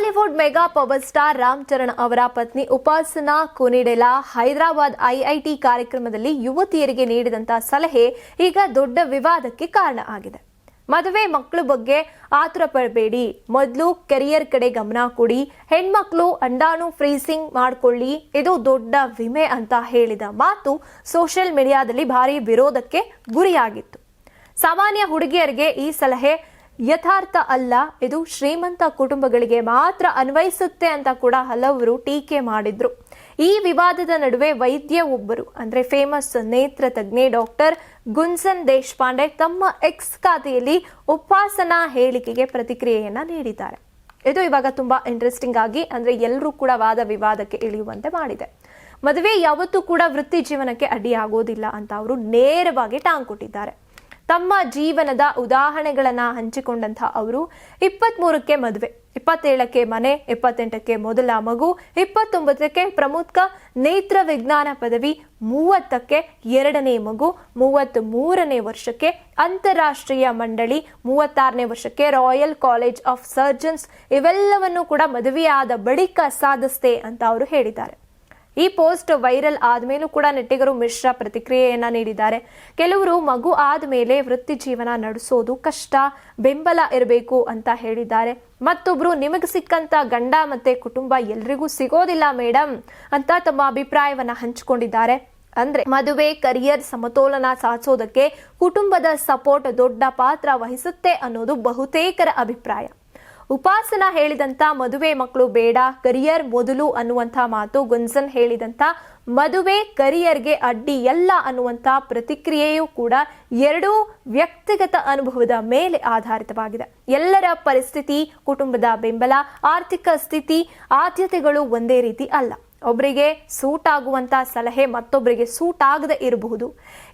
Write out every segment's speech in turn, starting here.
Bollywood mega power star Ram Charan ಅವರ ಪತ್ನಿ ಉಪಾಸನಾ ಕುನಿಡೆಲಾ Hyderabad IIT ಕಾರ್ಯಕ್ರಮದಲ್ಲಿ ಯುವತಿಯರಿಗೆ ನೀಡಿದಂತಹ ಸಲಹೆ ಈಗ ದೊಡ್ಡ ವಿವಾದಕ್ಕೆ ಕಾರಣ ಆಗಿದೆ. ಮದುವೆ ಮಕ್ಕಳ ಬಗ್ಗೆ ಆತುರ ಪಡಬೇಡಿ, ಮೊದಲು ಕೆರಿಯರ್ ಕಡೆ ಗಮನ ಕೊಡಿ, ಹೆಣ್ಮಕ್ಳು ಅಂಡಾನು ಫ್ರೀಸಿಂಗ್ ಮಾಡ್ಕೊಳ್ಳಿ, ಇದು ದೊಡ್ಡ ವಿಮೆ ಅಂತ ಹೇಳಿದ ಮಾತು ಸೋಷಿಯಲ್ ಮೀಡಿಯಾದಲ್ಲಿ ಭಾರಿ ವಿರೋಧಕ್ಕೆ ಗುರಿಯಾಗಿತ್ತು. ಸಾಮಾನ್ಯ ಹುಡುಗಿಯರಿಗೆ ಈ ಸಲಹೆ ಯಥಾರ್ಥ ಅಲ್ಲ, ಇದು ಶ್ರೀಮಂತ ಕುಟುಂಬಗಳಿಗೆ ಮಾತ್ರ ಅನ್ವಯಿಸುತ್ತೆ ಅಂತ ಕೂಡ ಹಲವರು ಟೀಕೆ ಮಾಡಿದ್ರು. ಈ ವಿವಾದದ ನಡುವೆ ವೈದ್ಯ ಒಬ್ಬರು ಅಂದ್ರೆ ಫೇಮಸ್ ನೇತ್ರ ತಜ್ಞೆ ಡಾಕ್ಟರ್ ಗುಂಜನ್ ದೇಶಪಾಂಡೆ ತಮ್ಮ ಎಕ್ಸ್ ಖಾತೆಯಲ್ಲಿ ಉಪಾಸನಾ ಹೇಳಿಕೆಗೆ ಪ್ರತಿಕ್ರಿಯೆಯನ್ನ ನೀಡಿದ್ದಾರೆ. ಇದು ಇವಾಗ ತುಂಬಾ ಇಂಟ್ರೆಸ್ಟಿಂಗ್ ಆಗಿ ಅಂದ್ರೆ ಎಲ್ಲರೂ ಕೂಡ ವಾದ ವಿವಾದಕ್ಕೆ ಇಳಿಯುವಂತೆ ಮಾಡಿದೆ. ಮದುವೆ ಯಾವತ್ತೂ ಕೂಡ ವೃತ್ತಿ ಜೀವನಕ್ಕೆ ಅಡ್ಡಿಯಾಗೋದಿಲ್ಲ ಅಂತ ಅವರು ನೇರವಾಗಿ ಟಾಂಗ್ ಕೊಟ್ಟಿದ್ದಾರೆ. ತಮ್ಮ ಜೀವನದ ಉದಾಹರಣೆಗಳನ್ನ ಹಂಚಿಕೊಂಡಂತಹ ಅವರು 23ಕ್ಕೆ ಮದುವೆ, 27ಕ್ಕೆ ಮನೆ, 28ಕ್ಕೆ ಮೊದಲ ಮಗು, 29ಕ್ಕೆ ಪ್ರಮುಖ ನೇತ್ರ ವಿಜ್ಞಾನ ಪದವಿ, 30ಕ್ಕೆ 2ನೇ ಮಗು, 33ನೇ ವರ್ಷಕ್ಕೆ ಅಂತಾರಾಷ್ಟ್ರೀಯ ಮಂಡಳಿ, 36ನೇ ವರ್ಷಕ್ಕೆ ರಾಯಲ್ ಕಾಲೇಜ್ ಆಫ್ ಸರ್ಜನ್ಸ್, ಇವೆಲ್ಲವನ್ನು ಕೂಡ ಮದುವೆಯಾದ ಬಳಿಕ ಸಾಧಿಸ್ತೆ ಅಂತ ಅವರು ಹೇಳಿದ್ದಾರೆ. ಈ ಪೋಸ್ಟ್ ವೈರಲ್ ಆದ್ಮೇಲೂ ಕೂಡ ನೆಟ್ಟಿಗರು ಮಿಶ್ರ ಪ್ರತಿಕ್ರಿಯೆಯನ್ನ ನೀಡಿದ್ದಾರೆ. ಕೆಲವರು ಮಗು ಆದ್ಮೇಲೆ ವೃತ್ತಿ ಜೀವನ ನಡೆಸೋದು ಕಷ್ಟ, ಬೆಂಬಲ ಇರಬೇಕು ಅಂತ ಹೇಳಿದ್ದಾರೆ. ಮತ್ತೊಬ್ರು ನಿಮಗೆ ಸಿಕ್ಕಂತ ಗಂಡ ಮತ್ತೆ ಕುಟುಂಬ ಎಲ್ರಿಗೂ ಸಿಗೋದಿಲ್ಲ ಮೇಡಮ್ ಅಂತ ತಮ್ಮ ಅಭಿಪ್ರಾಯವನ್ನ ಹಂಚಿಕೊಂಡಿದ್ದಾರೆ. ಅಂದ್ರೆ ಮದುವೆ ಕರಿಯರ್ ಸಮತೋಲನ ಸಾಧಿಸೋದಕ್ಕೆ ಕುಟುಂಬದ ಸಪೋರ್ಟ್ ದೊಡ್ಡ ಪಾತ್ರ ವಹಿಸುತ್ತೆ ಅನ್ನೋದು ಬಹುತೇಕರ ಅಭಿಪ್ರಾಯ. ಉಪಾಸನಾ ಹೇಳಿದಂತ ಮದುವೆ ಮಕ್ಕಳು ಬೇಡ, ಕರಿಯರ್ ಮೊದಲು ಅನ್ನುವಂಥ ಮಾತು, ಗುಂಜನ್ ಹೇಳಿದಂತ ಮದುವೆ ಕರಿಯರ್ಗೆ ಅಡ್ಡಿ ಎಲ್ಲ ಅನ್ನುವಂಥ ಪ್ರತಿಕ್ರಿಯೆಯೂ ಕೂಡ ಎರಡೂ ವ್ಯಕ್ತಿಗತ ಅನುಭವದ ಮೇಲೆ ಆಧಾರಿತವಾಗಿದೆ. ಎಲ್ಲರ ಪರಿಸ್ಥಿತಿ, ಕುಟುಂಬದ ಬೆಂಬಲ, ಆರ್ಥಿಕ ಸ್ಥಿತಿ, ಆದ್ಯತೆಗಳು ಒಂದೇ ರೀತಿ ಅಲ್ಲ. ಒಬ್ಬರಿಗೆ ಸೂಟ್ ಆಗುವಂತ ಸಲಹೆ ಮತ್ತೊಬ್ಬರಿಗೆ ಸೂಟ್ ಆಗದೆ ಇರಬಹುದು.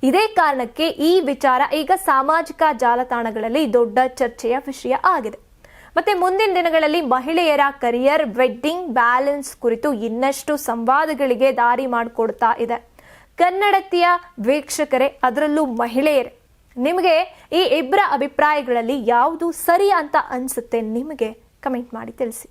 ಇದೇ ಕಾರಣಕ್ಕೆ ಈ ವಿಚಾರ ಈಗ ಸಾಮಾಜಿಕ ಜಾಲತಾಣಗಳಲ್ಲಿ ದೊಡ್ಡ ಚರ್ಚೆಯ ವಿಷಯ ಆಗಿದೆ. ಮತ್ತೆ ಮುಂದಿನ ದಿನಗಳಲ್ಲಿ ಮಹಿಳೆಯರ ಕರಿಯರ್ ವೆಡ್ಡಿಂಗ್ ಬ್ಯಾಲೆನ್ಸ್ ಕುರಿತು ಇನ್ನಷ್ಟು ಸಂವಾದಗಳಿಗೆ ದಾರಿ ಮಾಡಿಕೊಡ್ತಾ ಇದೆ. ಕನ್ನಡತಿಯ ವೀಕ್ಷಕರೇ, ಅದರಲ್ಲೂ ಮಹಿಳೆಯರೇ, ನಿಮಗೆ ಈ ಇಬ್ಬರ ಅಭಿಪ್ರಾಯಗಳಲ್ಲಿ ಯಾವುದು ಸರಿ ಅಂತ ಅನ್ಸುತ್ತೆ ನಿಮಗೆ ಕಮೆಂಟ್ ಮಾಡಿ ತಿಳಿಸಿ.